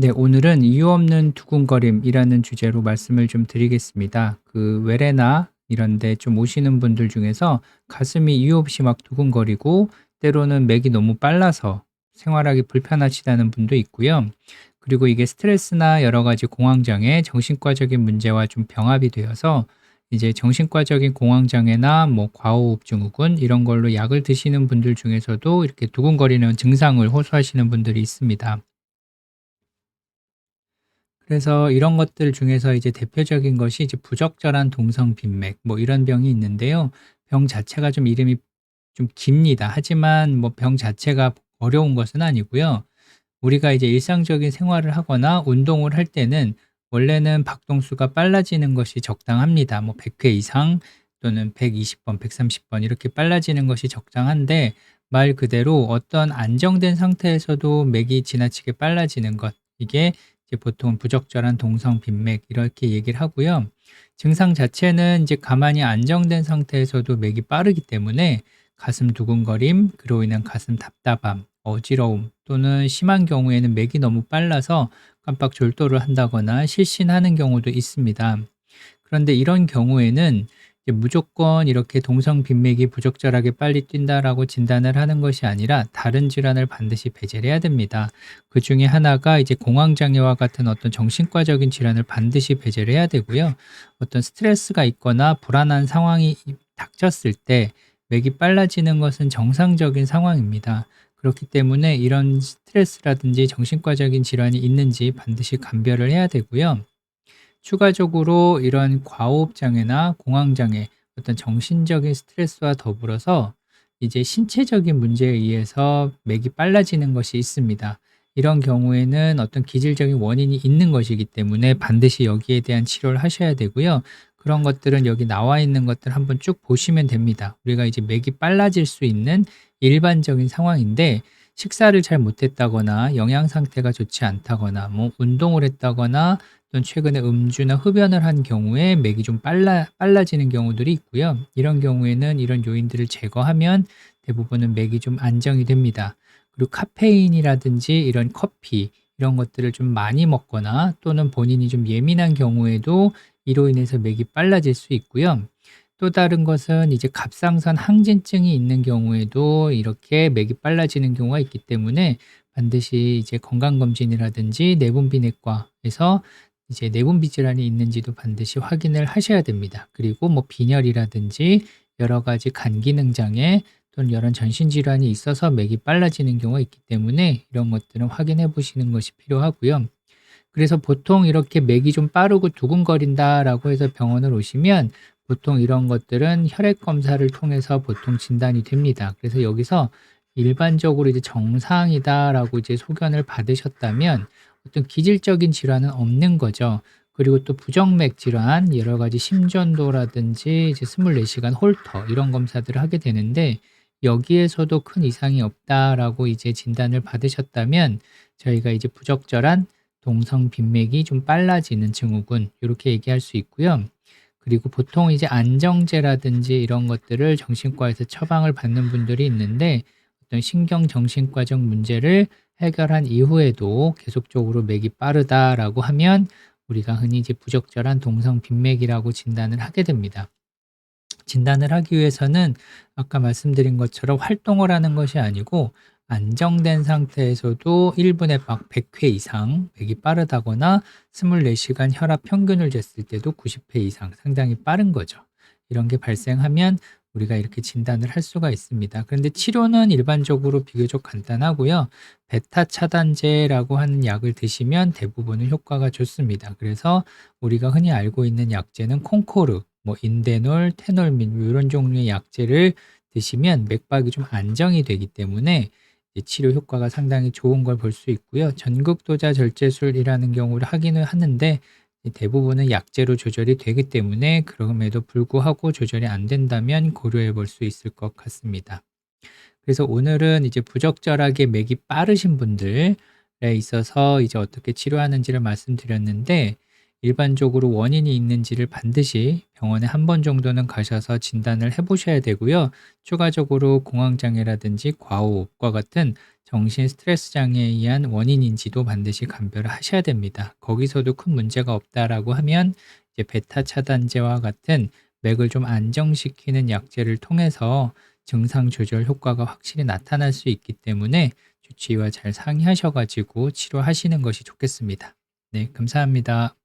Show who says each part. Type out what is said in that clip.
Speaker 1: 네, 오늘은 이유 없는 두근거림이라는 주제로 말씀을 좀 드리겠습니다. 그 외래나 이런 데 좀 오시는 분들 중에서 가슴이 이유 없이 막 두근거리고 때로는 맥이 너무 빨라서 생활하기 불편하시다는 분도 있고요. 그리고 이게 스트레스나 여러 가지 공황장애, 정신과적인 문제와 좀 병합이 되어서 이제 정신과적인 공황장애나 뭐 과호흡 증후군 이런 걸로 약을 드시는 분들 중에서도 이렇게 두근거리는 증상을 호소하시는 분들이 있습니다. 그래서 이런 것들 중에서 이제 대표적인 것이 이제 부적절한 동성 빈맥 뭐 이런 병이 있는데요. 병 자체가 좀 이름이 좀 깁니다. 하지만 뭐 병 자체가 어려운 것은 아니고요. 우리가 이제 일상적인 생활을 하거나 운동을 할 때는 원래는 박동수가 빨라지는 것이 적당합니다. 뭐 100회 이상 또는 120 번, 130번 이렇게 빨라지는 것이 적당한데 말 그대로 어떤 안정된 상태에서도 맥이 지나치게 빨라지는 것 이게 이제 보통 부적절한 동성 빈맥 이렇게 얘기를 하고요. 증상 자체는 이제 가만히 안정된 상태에서도 맥이 빠르기 때문에 가슴 두근거림, 그로 인한 가슴 답답함, 어지러움 또는 심한 경우에는 맥이 너무 빨라서 깜빡 졸도를 한다거나 실신하는 경우도 있습니다. 그런데 이런 경우에는 이제 무조건 이렇게 동성 빈맥이 부적절하게 빨리 뛴다라고 진단을 하는 것이 아니라 다른 질환을 반드시 배제를 해야 됩니다. 그 중에 하나가 이제 공황장애와 같은 어떤 정신과적인 질환을 반드시 배제를 해야 되고요. 어떤 스트레스가 있거나 불안한 상황이 닥쳤을 때 맥이 빨라지는 것은 정상적인 상황입니다. 그렇기 때문에 이런 스트레스라든지 정신과적인 질환이 있는지 반드시 감별을 해야 되고요. 추가적으로 이런 과호흡 장애나 공황 장애, 어떤 정신적인 스트레스와 더불어서 이제 신체적인 문제에 의해서 맥이 빨라지는 것이 있습니다. 이런 경우에는 어떤 기질적인 원인이 있는 것이기 때문에 반드시 여기에 대한 치료를 하셔야 되고요. 그런 것들은 여기 나와 있는 것들 한번 쭉 보시면 됩니다. 우리가 이제 맥이 빨라질 수 있는 일반적인 상황인데 식사를 잘 못했다거나 영양 상태가 좋지 않다거나 뭐 운동을 했다거나 또는 최근에 음주나 흡연을 한 경우에 맥이 좀 빨라지는 경우들이 있고요. 이런 경우에는 이런 요인들을 제거하면 대부분은 맥이 좀 안정이 됩니다. 그리고 카페인이라든지 이런 커피 이런 것들을 좀 많이 먹거나 또는 본인이 좀 예민한 경우에도 이로 인해서 맥이 빨라질 수 있고요. 또 다른 것은 이제 갑상선 항진증이 있는 경우에도 이렇게 맥이 빨라지는 경우가 있기 때문에 반드시 이제 건강검진이라든지 내분비내과에서 이제 내분비 질환이 있는지도 반드시 확인을 하셔야 됩니다. 그리고 뭐 빈혈이라든지 여러 가지 간 기능 장애 또는 여러 전신 질환이 있어서 맥이 빨라지는 경우가 있기 때문에 이런 것들은 확인해 보시는 것이 필요하고요. 그래서 보통 이렇게 맥이 좀 빠르고 두근거린다라고 해서 병원을 오시면 보통 이런 것들은 혈액 검사를 통해서 보통 진단이 됩니다. 그래서 여기서 일반적으로 이제 정상이다라고 이제 소견을 받으셨다면 어떤 기질적인 질환은 없는 거죠. 그리고 또 부정맥 질환, 여러 가지 심전도라든지 이제 24시간 홀터 이런 검사들을 하게 되는데 여기에서도 큰 이상이 없다라고 이제 진단을 받으셨다면 저희가 이제 부적절한 동성 빈맥이 좀 빨라지는 증후군 이렇게 얘기할 수 있고요. 그리고 보통 이제 안정제라든지 이런 것들을 정신과에서 처방을 받는 분들이 있는데 어떤 신경정신과적 문제를 해결한 이후에도 계속적으로 맥이 빠르다라고 하면 우리가 흔히 이제 부적절한 동성 빈맥이라고 진단을 하게 됩니다. 진단을 하기 위해서는 아까 말씀드린 것처럼 활동을 하는 것이 아니고 안정된 상태에서도 1 분에 막 100회 이상 맥이 빠르다거나 24시간 혈압 평균을 쟀을 때도 90회 이상 상당히 빠른 거죠. 이런 게 발생하면 우리가 이렇게 진단을 할 수가 있습니다. 그런데 치료는 일반적으로 비교적 간단하고요. 베타 차단제라고 하는 약을 드시면 대부분은 효과가 좋습니다. 그래서 우리가 흔히 알고 있는 약제는 콩코르 뭐 인데놀, 테놀민 뭐 이런 종류의 약제를 드시면 맥박이 좀 안정이 되기 때문에 이 치료 효과가 상당히 좋은 걸 볼 수 있고요. 전극도자 절제술이라는 경우를 하기는 하는데 대부분은 약제로 조절이 되기 때문에 그럼에도 불구하고 조절이 안 된다면 고려해 볼 수 있을 것 같습니다. 그래서 오늘은 이제 부적절하게 맥이 빠르신 분들에 있어서 이제 어떻게 치료하는지를 말씀드렸는데 일반적으로 원인이 있는지를 반드시 병원에 한 번 정도는 가셔서 진단을 해 보셔야 되고요. 추가적으로 공황장애라든지 과호흡과 같은 정신 스트레스 장애에 의한 원인인지도 반드시 감별을 하셔야 됩니다. 거기서도 큰 문제가 없다라고 하면 이제 베타 차단제와 같은 맥을 좀 안정시키는 약제를 통해서 증상 조절 효과가 확실히 나타날 수 있기 때문에 주치의와 잘 상의하셔 가지고 치료하시는 것이 좋겠습니다. 네, 감사합니다.